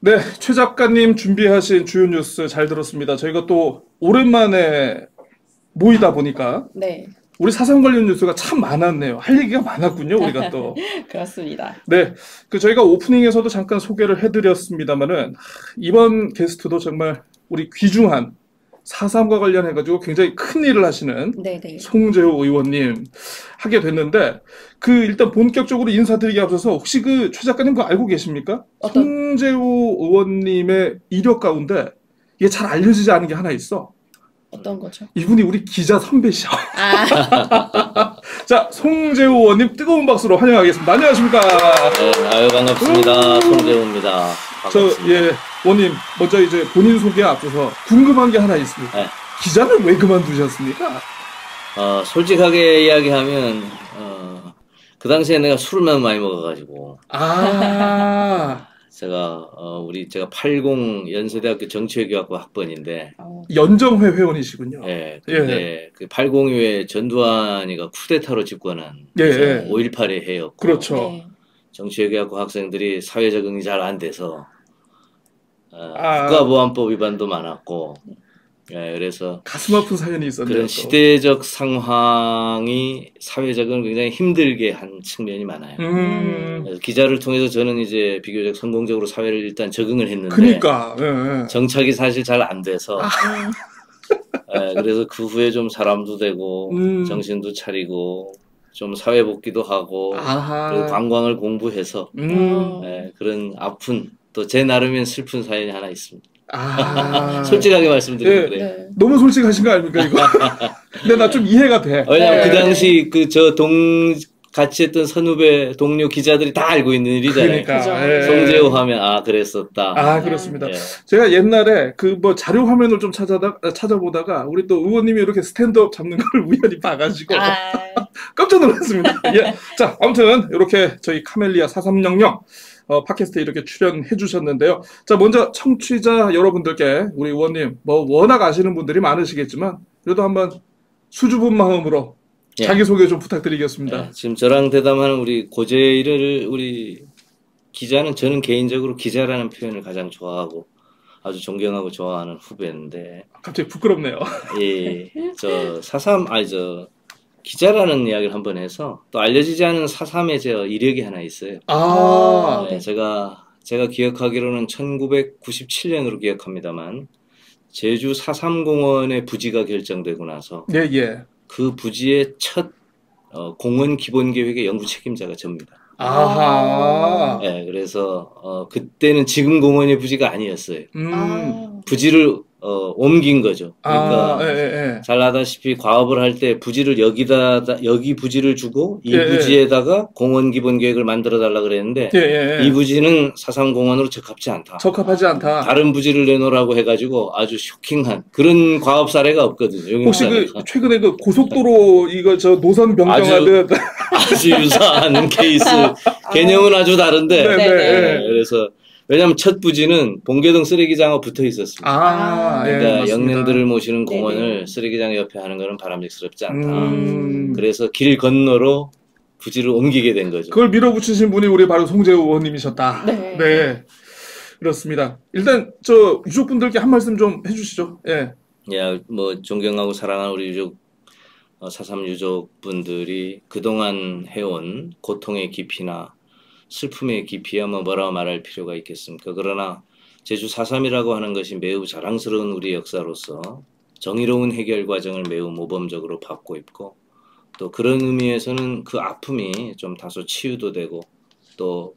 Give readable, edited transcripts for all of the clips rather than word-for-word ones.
네, 최 작가님 준비하신 주요 뉴스 잘 들었습니다. 저희가 또 오랜만에 모이다 보니까 네, 우리 사상 관련 뉴스가 참 많았네요. 할 얘기가 많았군요, 우리가 또. 그렇습니다. 네, 그 저희가 오프닝에서도 잠깐 소개를 해드렸습니다만은 이번 게스트도 정말 우리 귀중한 4.3과 관련해가지고 굉장히 큰 일을 하시는 네네. 송재호 의원님 하게 됐는데 그 일단 본격적으로 인사드리기 앞서서 혹시 그 최 작가님 그거 알고 계십니까? 어떤, 송재호 의원님의 이력 가운데 이게 잘 알려지지 않은 게 하나 있어. 어떤 거죠? 이분이 우리 기자 선배시죠. 아, 자, 송재호 의원님 뜨거운 박수로 환영하겠습니다. 안녕하십니까? 네, 아유 반갑습니다. 송재호입니다. 반갑습니다. 예, 의원님 먼저 이제 본인 소개 앞서서 궁금한 게 하나 있습니다. 네. 기자는 왜 그만두셨습니까? 솔직하게 이야기하면 그 당시에 내가 술을 너무 많이 먹어가지고 아, 제가 제가 80 연세대학교 정치외교학부 학번인데 연정회 회원이시군요. 예, 근데 그 80 이후에 전두환이가 쿠데타로 집권한 예, 예. 5.18의 해였고 그렇죠. 네. 정치외교학부 학생들이 사회 적응이 잘 안 돼서 아. 국가보안법 위반도 많았고 예, 그래서 가슴 아픈 사연이 있었네요. 그런 또. 시대적 상황이 사회적으로 굉장히 힘들게 한 측면이 많아요. 그래서 기자를 통해서 저는 이제 비교적 성공적으로 사회를 일단 적응을 했는데 그니까, 예, 예. 정착이 사실 잘 안 돼서 예, 그래서 그 후에 좀 사람도 되고 정신도 차리고 좀 사회 복귀도 하고 아하. 그리고 관광을 공부해서 예, 그런 아픈 또 제 나름엔 슬픈 사연이 하나 있습니다. 아. 솔직하게 말씀드리면 예. 그래요. 네. 너무 솔직하신 거 아닙니까, 이거? 근데 나 좀 이해가 돼. 왜냐면 네. 그 당시 같이 했던 선후배 동료 기자들이 다 알고 있는 일이잖아요. 그러니까. 그죠. 예. 송재호 하면 그랬었다. 아, 그렇습니다. 예. 제가 옛날에 그 뭐 자료 화면을 좀 찾아보다가 우리 또 의원님이 이렇게 스탠드업 잡는 걸 우연히 봐가지고 아, 깜짝 놀랐습니다. 예. 자, 아무튼 이렇게 저희 카멜리아 4300 팟캐스트에 이렇게 출연해 주셨는데요. 자, 먼저 청취자 여러분들께 우리 의원님 뭐 워낙 아시는 분들이 많으시겠지만 그래도 한번 수줍은 마음으로 예. 자기소개 좀 부탁드리겠습니다. 예, 지금 저랑 대담하는 우리 고재일을 우리 기자는 저는 개인적으로 기자라는 표현을 가장 좋아하고 아주 존경하고 좋아하는 후배인데 갑자기 부끄럽네요. 저 기자라는 이야기를 한번 해서 또 알려지지 않은 4.3의 저 이력이 하나 있어요. 아, 네, 제가 기억하기로는 1997년으로 기억합니다만 제주 4.3공원의 부지가 결정되고 나서 예, 예. 그 부지의 첫 공원 기본 계획의 연구 책임자가 접니다. 아하. 네, 그래서 그때는 지금 공원의 부지가 아니었어요. 아, 부지를 옮긴 거죠. 그러니까 예, 예, 예. 잘 아다시피 과업을 할 때 부지를 여기 부지를 주고 이 예, 예. 부지에다가 공원 기본 계획을 만들어 달라 그랬는데 예, 예, 예. 이 부지는 4.3공원으로 적합치 않다. 적합하지 않다. 다른 부지를 내놓으라고 해가지고 아주 쇼킹한 그런 과업 사례가 없거든요. 혹시 그 용인산에서. 최근에 그 고속도로 이거 저 노선 변경하듯 아주 유사한 케이스. 개념은 아주 다른데. 네, 네, 네. 네. 그래서 왜냐하면 첫 부지는 봉계동 쓰레기장하고 붙어 있었습니다. 아, 예, 그러니까 맞습니다. 영년들을 모시는 네네. 공원을 쓰레기장 옆에 하는 것은 바람직스럽지 않다. 음. 그래서 길 건너로 부지를 옮기게 된 거죠. 그걸 밀어붙이신 분이 우리 바로 송재호 의원님이셨다. 네. 네. 그렇습니다. 일단 저 유족분들께 한 말씀 좀 해주시죠. 예. 야, 뭐 존경하고 사랑하는 우리 유족 4.3 유족분들이 그동안 해온 고통의 깊이나 슬픔의 깊이야 뭐라고 말할 필요가 있겠습니까? 그러나 제주 4.3이라고 하는 것이 매우 자랑스러운 우리 역사로서 정의로운 해결 과정을 매우 모범적으로 받고 있고 또 그런 의미에서는 그 아픔이 좀 다소 치유도 되고 또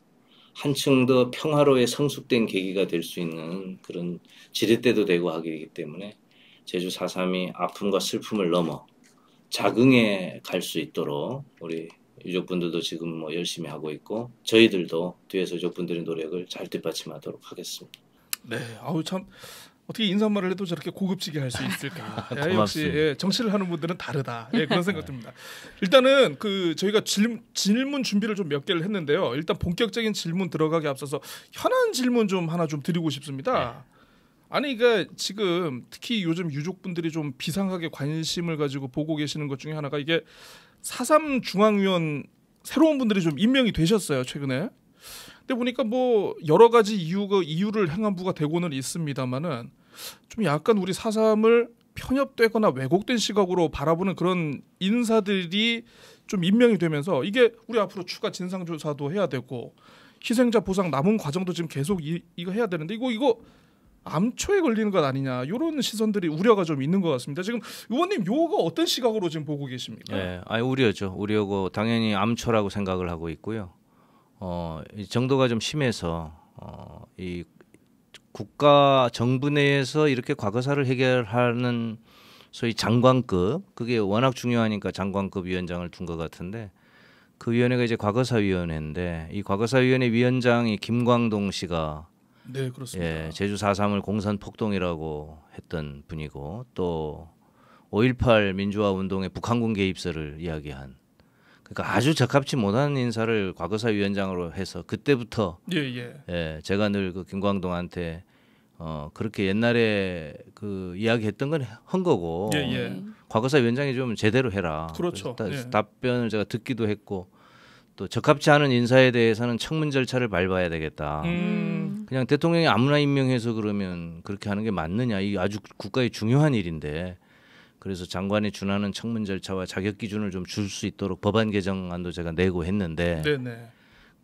한층 더 평화로에 성숙된 계기가 될 수 있는 그런 지렛대도 되고 하기 때문에 제주 4.3이 아픔과 슬픔을 넘어 자긍에 갈 수 있도록 우리 유족분들도 지금 뭐 열심히 하고 있고 저희들도 뒤에서 유족분들의 노력을 잘 뒷받침하도록 하겠습니다. 네. 아우 참 어떻게 인사말을 해도 저렇게 고급지게 할 수 있을까? 야, 역시 고맙습니다. 예, 정치를 하는 분들은 다르다. 예, 그런 생각 듭니다. 일단은 그 저희가 질문 준비를 좀 몇 개를 했는데요. 일단 본격적인 질문 들어가기 앞서서 현안 질문 좀 하나 좀 드리고 싶습니다. 아니 그러니까 지금 특히 요즘 유족분들이 좀 비상하게 관심을 가지고 보고 계시는 것 중에 하나가 이게 4.3 중앙위원 새로운 분들이 좀 임명이 되셨어요 최근에. 근데 보니까 뭐 여러 가지 이유를 행안부가 대고는 있습니다만은 좀 약간 우리 4.3을 편협되거나 왜곡된 시각으로 바라보는 그런 인사들이 좀 임명이 되면서 이게 우리 앞으로 추가 진상조사도 해야 되고 희생자 보상 남은 과정도 지금 계속 이거 해야 되는데 이거 암초에 걸리는 것 아니냐 이런 시선들이 우려가 좀 있는 것 같습니다. 지금 의원님 요거 어떤 시각으로 지금 보고 계십니까? 네, 우려죠. 우려고 당연히 암초라고 생각을 하고 있고요. 이 정도가 좀 심해서 이 국가 정부 내에서 이렇게 과거사를 해결하는 소위 장관급 그게 워낙 중요하니까 장관급 위원장을 둔 것 같은데 그 위원회가 이제 과거사위원회인데 이 과거사위원회 위원장이 김광동 씨가 네, 그렇습니다. 예, 제주 4.3을 공산 폭동이라고 했던 분이고 또 5.18 민주화 운동의 북한군 개입설을 이야기한 그러니까 아주 적합치 못한 인사를 과거사위원장으로 해서 그때부터 예, 제가 늘 그 김광동한테 그렇게 옛날에 그 이야기했던 건 한 거고 과거사위원장이 좀 제대로 해라. 그렇죠. 답변을 제가 듣기도 했고 또 적합치 않은 인사에 대해서는 청문 절차를 밟아야 되겠다. 그냥 대통령이 아무나 임명해서 그러면 그렇게 하는 게 맞느냐? 이 아주 국가의 중요한 일인데 그래서 장관에 준하는 청문 절차와 자격 기준을 좀 줄 수 있도록 법안 개정안도 제가 내고 했는데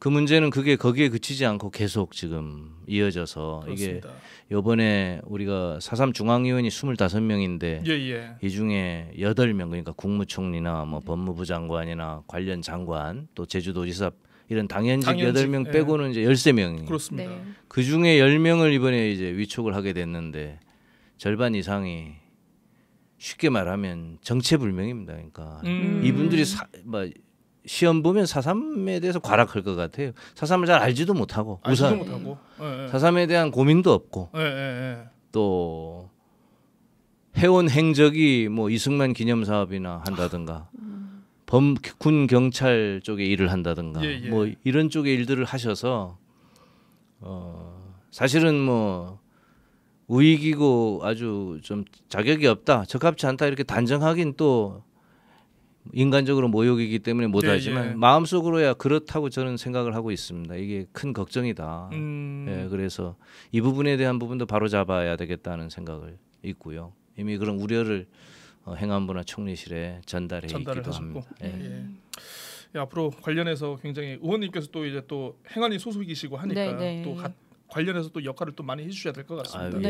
그 문제는 그게 거기에 그치지 않고 계속 지금 이어져서 그렇습니다. 이게 이번에 우리가 4.3 중앙위원이 25명인데 이 중에 8명 그러니까 국무총리나 뭐 법무부 장관이나 관련 장관 또 제주도지사 이런 당연직 8명 빼고는 이제 13명이 그렇습니다. 그 중에 10명을 이번에 이제 위촉을 하게 됐는데 절반 이상이 쉽게 말하면 정체불명입니다. 그러니까 이분들이 시험 보면 4.3에 대해서 과락할 것 같아요. 4.3을 잘 알지도 못하고 우선 4.3에 대한 고민도 없고 또 해온 행적이 뭐 이승만 기념사업이나 한다든가 군 경찰 쪽에 일을 한다든가 뭐 이런 쪽의 일들을 하셔서 사실은 뭐 우익이고 아주 좀 자격이 없다, 적합치 않다 이렇게 단정하긴 또 인간적으로 모욕이기 때문에 못하지만 마음속으로야 그렇다고 저는 생각을 하고 있습니다. 이게 큰 걱정이다. 예, 그래서 이 부분에 대한 부분도 바로잡아야 되겠다는 생각을 있고요. 이미 그런 우려를 행안부나 총리실에 전달해 있기도 합니다. 앞으로 관련해서 굉장히 의원님께서 또 이제 또 행안위 소속이시고 하니까 또 관련해서 또 역할을 또 많이 해주셔야 될 것 같습니다.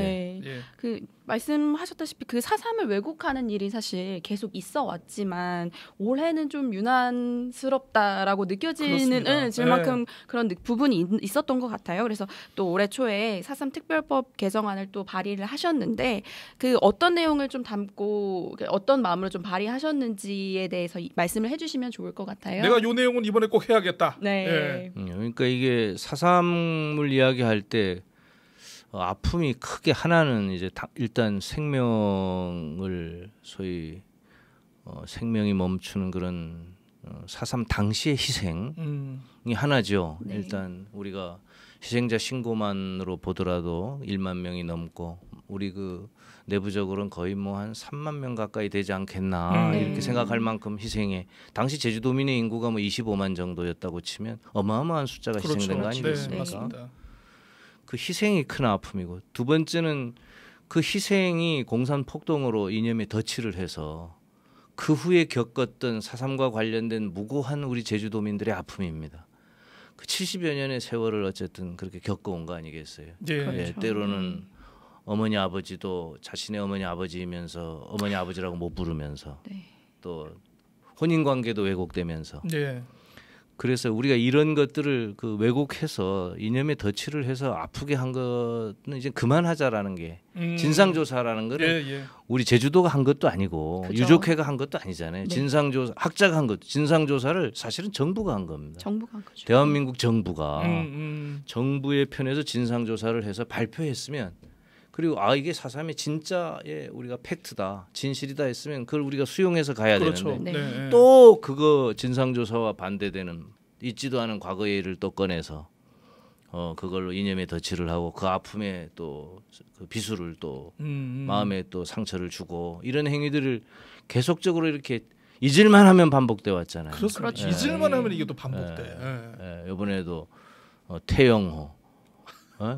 그 말씀하셨다시피 그 4.3을 왜곡하는 일이 사실 계속 있어 왔지만 올해는 좀 유난스럽다라고 느껴지는 질만큼 그런 부분이 있었던 것 같아요. 그래서 또 올해 초에 4.3 특별법 개정안을 또 발의를 하셨는데 그 어떤 내용을 좀 담고 어떤 마음으로 좀 발의하셨는지에 대해서 말씀을 해주시면 좋을 것 같아요. 내가 이 내용은 이번에 꼭 해야겠다. 그러니까 이게 4.3을 이야기할 때 아픔이 크게 하나는 이제 일단 생명을 소위 생명이 멈추는 그런 4.3 당시의 희생이 하나죠. 일단 우리가 희생자 신고만으로 보더라도 1만 명이 넘고 우리 그 내부적으로는 거의 뭐 한 3만 명 가까이 되지 않겠나 이렇게 생각할 만큼 희생에 당시 제주도민의 인구가 뭐 25만 정도였다고 치면 어마어마한 숫자가 희생된 거 아니겠습니까? 그 희생이 큰 아픔이고 두 번째는 그 희생이 공산 폭동으로 이념에 덫을 해서 그 후에 겪었던 4.3과 관련된 무고한 우리 제주도민들의 아픔입니다. 그 70여 년의 세월을 어쨌든 그렇게 겪어온 거 아니겠어요? 때로는 어머니 아버지도 자신의 어머니 아버지이면서 어머니 아버지라고 못 부르면서 또 혼인관계도 왜곡되면서 그래서 우리가 이런 것들을 그 왜곡해서 이념에 덫을 해서 아프게 한 거는 이제 그만하자라는 게 진상조사라는 거는 우리 제주도가 한 것도 아니고 유족회가 한 것도 아니잖아요. 진상조사 학자가 한 것, 진상조사를 사실은 정부가 한 겁니다. 정부가 한 거죠. 대한민국 정부가 정부의 편에서 진상조사를 해서 발표했으면 그리고 이게 4.3의 진짜의 우리가 팩트다, 진실이다 했으면 그걸 우리가 수용해서 가야 되는데 또 그거 진상조사와 반대되는 있지도 않은 과거의 일을 또 꺼내서 그걸로 이념에 덫을 하고 그 아픔에 또 그 비수를 또 마음에 또 상처를 주고 이런 행위들을 계속적으로 이렇게 잊을만 하면 반복돼 왔잖아요. 그렇습니다. 잊을만 하면 이게 또 반복돼. 이번에도 태영호,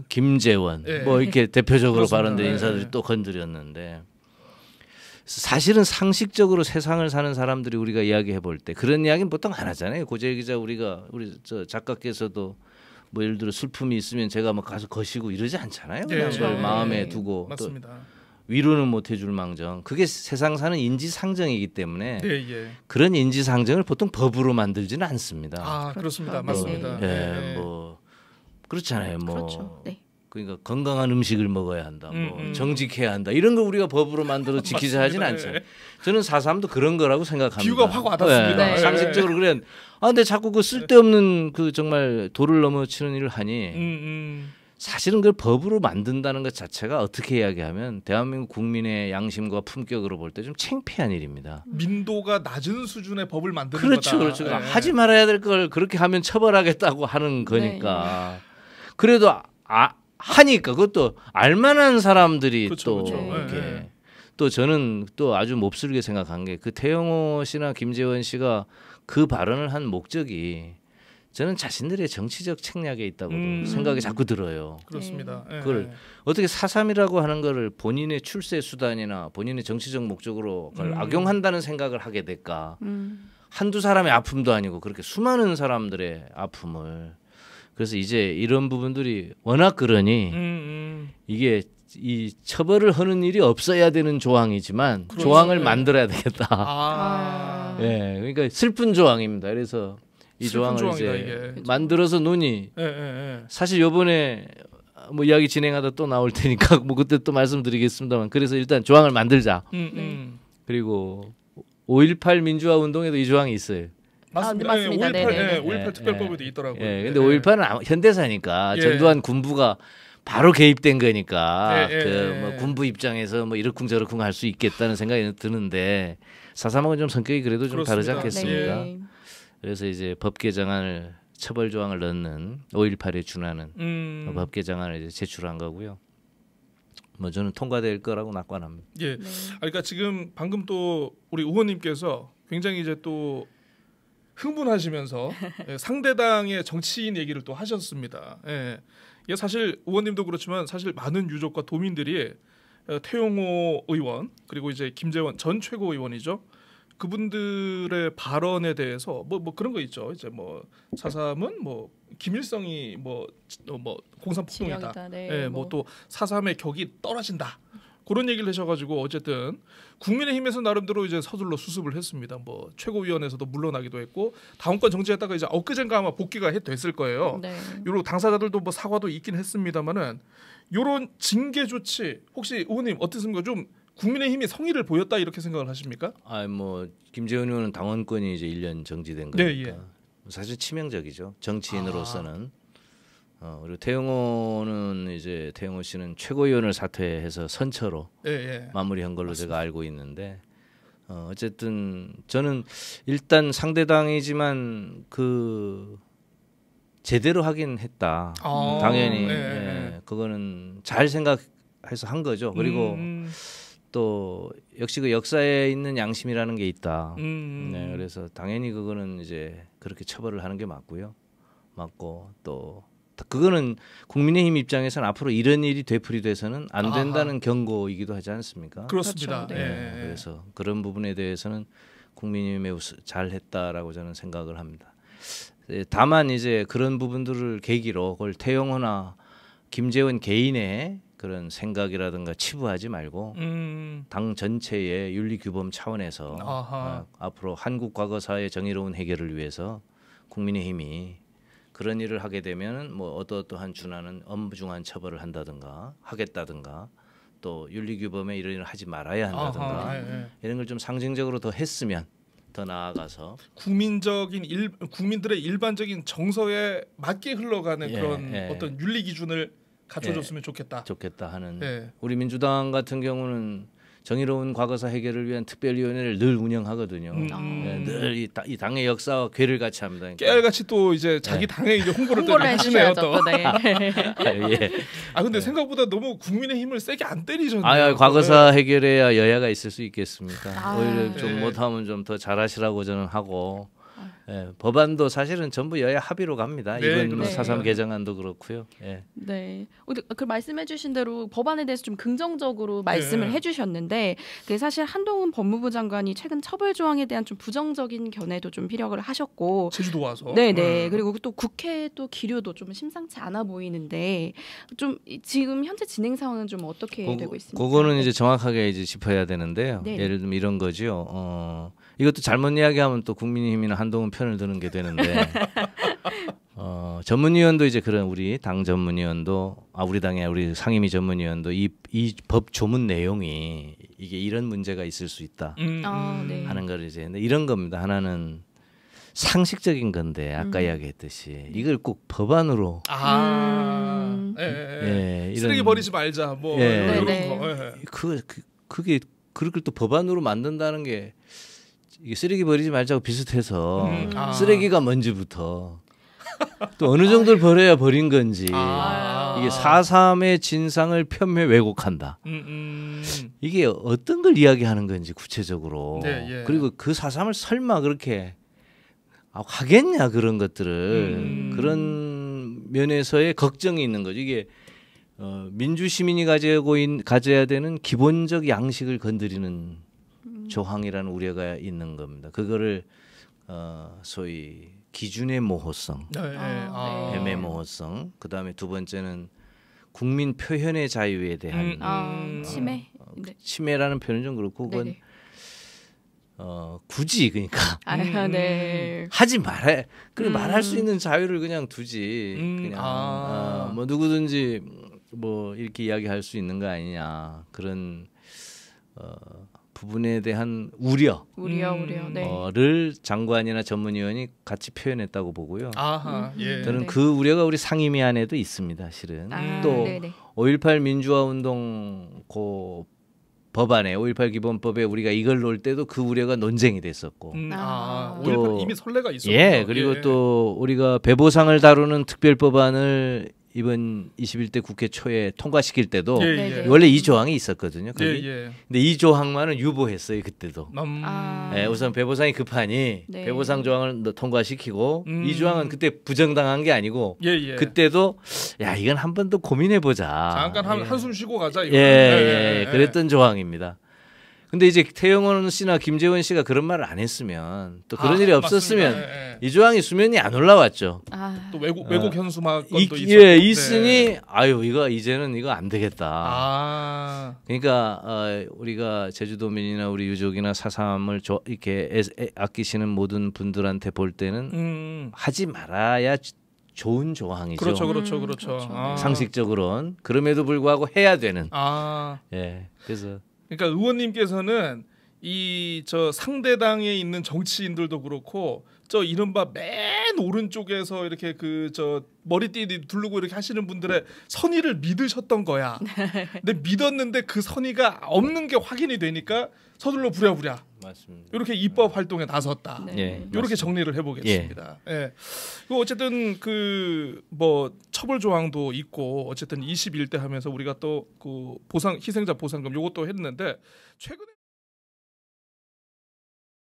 김재원 네. 뭐 이렇게 대표적으로 그렇습니다. 발언된 인사들이 네. 또 건드렸는데 사실은 상식적으로 세상을 사는 사람들이 우리가 이야기해 볼 때 그런 이야기는 보통 안 하잖아요. 고재일 기자 우리 저 작가께서도 뭐 예를 들어 슬픔이 있으면 제가 뭐 가서 거시고 이러지 않잖아요. 그냥 네. 그걸 네. 마음에 두고 또 맞습니다. 위로는 못 해줄 망정. 그게 세상 사는 인지상정이기 때문에 네, 예. 그런 인지상정을 보통 법으로 만들지는 않습니다. 아, 그렇습니다. 그렇죠. 맞습니다. 예, 네. 뭐 그렇잖아요. 뭐 그렇죠. 네. 그러니까 건강한 음식을 먹어야 한다. 뭐 음. 정직해야 한다. 이런 거 우리가 법으로 만들어 지키자 하진 맞습니다. 않잖아요. 저는 4.3도 그런 거라고 생각합니다. 비유가 확 와닿습니다. 네. 상식적으로 그래. 근데 자꾸 그 쓸데없는 그 정말 도를 넘어치는 일을 하니 사실은 그걸 법으로 만든다는 것 자체가 어떻게 이야기하면 대한민국 국민의 양심과 품격으로 볼 때 좀 창피한 일입니다. 민도가 낮은 수준의 법을 만드는 그렇죠, 거다. 그렇죠. 네. 하지 말아야 될 걸 그렇게 하면 처벌하겠다고 하는 거니까. 그래도 하니까 그것도 알만한 사람들이 그렇죠, 또 그렇죠. 이렇게 네. 또 저는 또 아주 몹쓸게 생각한 게 그 태영호 씨나 김재원 씨가 그 발언을 한 목적이 저는 자신들의 정치적 책략에 있다고 생각이 자꾸 들어요. 그렇습니다. 예. 그걸 어떻게 4.3이라고 하는 거를 본인의 출세 수단이나 본인의 정치적 목적으로 그걸 악용한다는 생각을 하게 될까? 한두 사람의 아픔도 아니고 그렇게 수많은 사람들의 아픔을 그래서 이제 이런 부분들이 워낙 그러니 이게 이 처벌을 하는 일이 없어야 되는 조항이지만 그렇죠. 조항을 네. 만들어야 되겠다. 아. 예, 그러니까 슬픈 조항입니다. 그래서 이 슬픈 조항을 조항이다, 이제 이게. 만들어서 논의. 예, 예, 사실 요번에 뭐 이야기 진행하다 또 나올 테니까 뭐 그때 또 말씀드리겠습니다만 그래서 일단 조항을 만들자. 그리고 5.18 민주화 운동에도 이 조항이 있어요. 맞습니다. 네, 맞습니다. 5.18, 네네. 5.18 특별법에도 있더라고요. 예, 근데 5.18은 현대사니까 예. 전두환 군부가 바로 개입된 거니까 예, 예, 그 뭐 예. 군부 입장에서 뭐 이러쿵저러쿵 할 수 있겠다는 생각이 드는데 4.3하고는 좀 성격이 그래도 좀 다르지 그렇습니다. 않겠습니까? 네. 그래서 이제 법 개정안을 처벌 조항을 넣는 5.18에 준하는 법 개정안을 이제 제출한 거고요. 뭐 저는 통과될 거라고 낙관합니다. 예. 그러니까 지금 방금 또 우리 의원님께서 굉장히 이제 또 흥분하시면서 예, 상대당의 정치인 얘기를 또 하셨습니다. 예. 이게 사실 의원님도 그렇지만 사실 많은 유족과 도민들이 태용호 의원 그리고 이제 김재원 전 최고위원이죠. 그분들의 발언에 대해서 뭐 그런 거 있죠. 이제 뭐 4.3은 뭐 김일성이 뭐 공산폭동이다. 진영이다. 네, 예, 뭐 또 4.3의 격이 떨어진다. 그런 얘기를 하셔가지고 어쨌든 국민의힘에서 나름대로 이제 서둘러 수습을 했습니다. 뭐 최고위원회에서도 물러나기도 했고 다음권 정지했다가 이제 엊그젠가 아마 복귀가 됐을 거예요. 네. 요런 당사자들도 뭐 사과도 있긴 했습니다만은 요런 징계 조치 혹시 의원님 어떻습니까? 좀 국민의힘이 성의를 보였다 이렇게 생각을 하십니까? 뭐 김재원 의원은 당원권이 이제 1년 정지된 네, 거니까 예. 사실 치명적이죠. 정치인으로서는. 그리고 태영호는 이제 태영호 씨는 최고위원을 사퇴해서 선처로 예. 마무리한 걸로 제가 알고 있는데 어쨌든 저는 일단 상대당이지만 그 제대로 하긴 했다. 당연히 그거는 잘 생각해서 한 거죠. 그리고 또 역시 그 역사에 있는 양심이라는 게 있다. 네, 그래서 당연히 그거는 이제 그렇게 처벌을 하는 게 맞고요. 맞고 또 그거는 국민의힘 입장에서는 앞으로 이런 일이 되풀이돼서는 안 된다는 경고이기도 하지 않습니까? 그렇습니다. 그렇죠. 네. 그래서 그런 부분에 대해서는 국민이 매우 잘했다라고 저는 생각을 합니다. 다만 이제 그런 부분들을 계기로 그걸 태영호나 김재원 개인의 그런 생각이라든가 치부하지 말고 당 전체의 윤리규범 차원에서 앞으로 한국 과거사의 정의로운 해결을 위해서 국민의힘이 그런 일을 하게 되면 뭐 어떠한 준하는 엄중한 처벌을 한다든가 하겠다든가 또 윤리규범에 이런 일을 하지 말아야 한다든가 이런 걸 좀 상징적으로 더 했으면 더 나아가서 국민들의 일반적인 정서에 맞게 흘러가는 그런 어떤 윤리 기준을 갖춰줬으면 좋겠다 하는 우리 민주당 같은 경우는 정의로운 과거사 해결을 위한 특별위원회를 늘 운영하거든요. 늘 이 당의 역사와 괴를 같이 합니다. 그러니까. 깨알같이 또 이제 자기 당의 이제 홍보를 하시네요 또. 근데 생각보다 너무 국민의힘을 세게 안 때리셨네요. 과거사 해결해야 여야가 있을 수 있겠습니까? 오히려 좀 못하면 좀 더 잘하시라고 저는 하고 예, 법안도 사실은 전부 여야 합의로 갑니다. 네, 이번 뭐 그렇습니다. 4.3 개정안도 그렇고요. 예. 네. 그 말씀해주신 대로 법안에 대해서 좀 긍정적으로 말씀을 네. 해주셨는데, 그 사실 한동훈 법무부 장관이 최근 처벌 조항에 대한 좀 부정적인 견해도 좀 피력을 하셨고, 제주도 와서. 네네. 그리고 또 국회 또 기류도 좀 심상치 않아 보이는데, 좀 지금 현재 진행 상황은 좀 어떻게 되고 있습니까? 그거는 이제 정확하게 이제 짚어야 되는데요. 네. 예를 들면 이런 거죠. 이것도 잘못 이야기하면 또 국민의힘이나 한동훈 편을 드는 게 되는데 전문위원도 이제 그런 우리 당 전문위원도 우리 당의 우리 상임위 전문위원도 이 법 조문 내용이 이게 이런 문제가 있을 수 있다 네. 하는 걸 이제 근데 이런 겁니다. 하나는 상식적인 건데 아까 이야기했듯이 이걸 꼭 법안으로 예. 이런 쓰레기 버리지 말자. 뭐 예. 이런 네네. 거. 예. 그게 그걸 또 법안으로 만든다는 게 이게 쓰레기 버리지 말자고 비슷해서 쓰레기가 뭔지부터 또 어느 정도를 버려야 버린 건지 이게 4.3의 진상을 편매 왜곡한다. 이게 어떤 걸 이야기하는 건지 구체적으로. 네, 예. 그리고 그 4.3을 설마 그렇게 하겠냐 그런 것들을 그런 면에서의 걱정이 있는 거죠. 이게 민주 시민이 가져야 되는 기본적 양식을 건드리는 조항이라는 우려가 있는 겁니다. 그거를 소위 기준의 모호성, 뱀의 모호성, 그 다음에 두 번째는 국민 표현의 자유에 대한 침해. 네. 침해라는 표현은 좀 그렇고 그건 네네. 굳이 그러니까 네. 하지 말아. 그래 말할 수 있는 자유를 그냥 두지. 그냥 뭐 누구든지 뭐 이렇게 이야기할 수 있는 거 아니냐 그런 부분에 대한 우려. 네. 를 장관이나 전문위원이 같이 표현했다고 보고요. 아하. 예. 저는 네. 그 우려가 우리 상임위 안에도 있습니다. 실은 또 네네. 5.18 민주화 운동 그 법안에 5.18 기본법에 우리가 이걸 놓을 때도 그 우려가 논쟁이 됐었고. 또 이미 선례가 있었죠. 예, 그리고 또 우리가 배보상을 다루는 특별법안을 이번 21대 국회 초에 통과시킬 때도 원래 이 조항이 있었거든요. 거기. 근데 이 조항만은 유보했어요 그때도. 예, 우선 배보상이 급하니 네. 배보상 조항을 통과시키고 이 조항은 그때 부정당한 게 아니고 그때도 야 이건 한 번 더 고민해 보자. 잠깐 한숨 쉬고 가자. 이거. 그랬던 조항입니다. 근데 이제 태영원 씨나 김재원 씨가 그런 말을 안 했으면 또 그런 일이 없었으면 이 조항이 수면이 안 올라왔죠. 또 외국 현수막 건도 있으니 아유 이거 이제는 이거 안 되겠다. 그러니까 우리가 제주도민이나 우리 유족이나 4.3을 이렇게 아끼시는 모든 분들한테 볼 때는 하지 말아야 좋은 조항이죠. 그렇죠. 상식적으로는 그럼에도 불구하고 해야 되는. 예, 그래서. 그러니까 의원님께서는 저 상대당에 있는 정치인들도 그렇고 저 이른바 맨 오른쪽에서 이렇게 저 머리띠 두르고 이렇게 하시는 분들의 선의를 믿으셨던 거야. 근데 믿었는데 그 선의가 없는 게 확인이 되니까 서둘러 부랴부랴. 맞습니다. 이렇게 입법 활동에 나섰다. 이렇게 정리를 해보겠습니다. 어쨌든 뭐 처벌 조항도 있고 어쨌든 21대 하면서 우리가 또 그 희생자 보상금 요것도 했는데 최근에